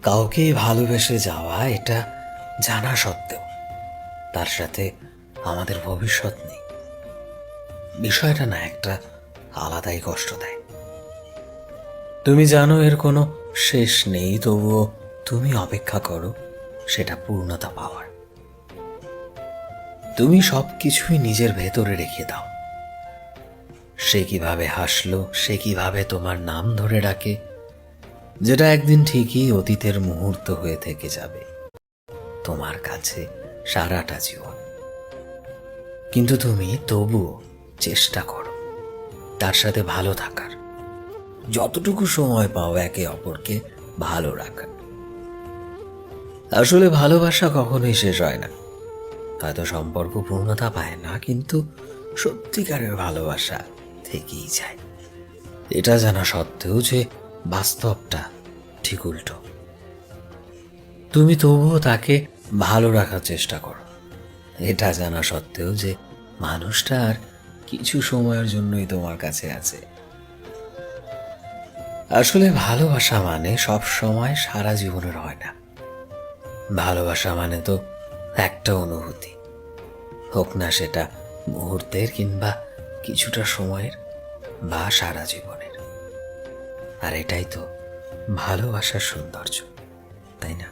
কাউকে ভালোবেসে যাওয়া, এটা জানা সত্ত্বেও তার সাথে আমাদের ভবিষ্যৎ নেই, বিষয়টা না একটা আলাদাই কষ্ট দেয়। তুমি জানো এর কোনো শেষ নেই, তবুও তুমি অপেক্ষা করো সেটা পূর্ণতা পাওয়ার। তুমি সবকিছুই নিজের ভেতরে রেখে দাও। সে কিভাবে হাসলো, সে কিভাবে তোমার নাম ধরে ডাকে, যেটা একদিন ঠিকই অতীতের মুহূর্ত হয়ে থেকে যাবে তোমার কাছে সারাটা জীবন। কিন্তু তুমি তবুও চেষ্টা করো তার সাথে ভালো থাকার, যতটুকু সময় পাও একে অপরকে ভালো রাখার। আসলে ভালোবাসা কখনোই শেষ হয় না, হয়তো সম্পর্ক পূর্ণতা পায় না, কিন্তু সত্যিকারের ভালোবাসা থেকেই যায়, এটা জানা সত্ত্বেও যে বাস্তবটা ঠিক উল্টো। তুমি তবুও তাকে ভালো রাখার চেষ্টা করো, এটা জানা সত্ত্বেও যে মানুষটা আর কিছু সময়ের জন্যই তোমার কাছে আছে। আসলে ভালোবাসা মানে সব সময় সারা জীবনের হয় না। ভালোবাসা মানে তো একটা অনুভূতি, হোক না সেটা মুহূর্তের কিংবা কিছুটা সময়ের বা সারা জীবনের। আর এটাই তো ভালোবাসার সৌন্দর্য, তাই না?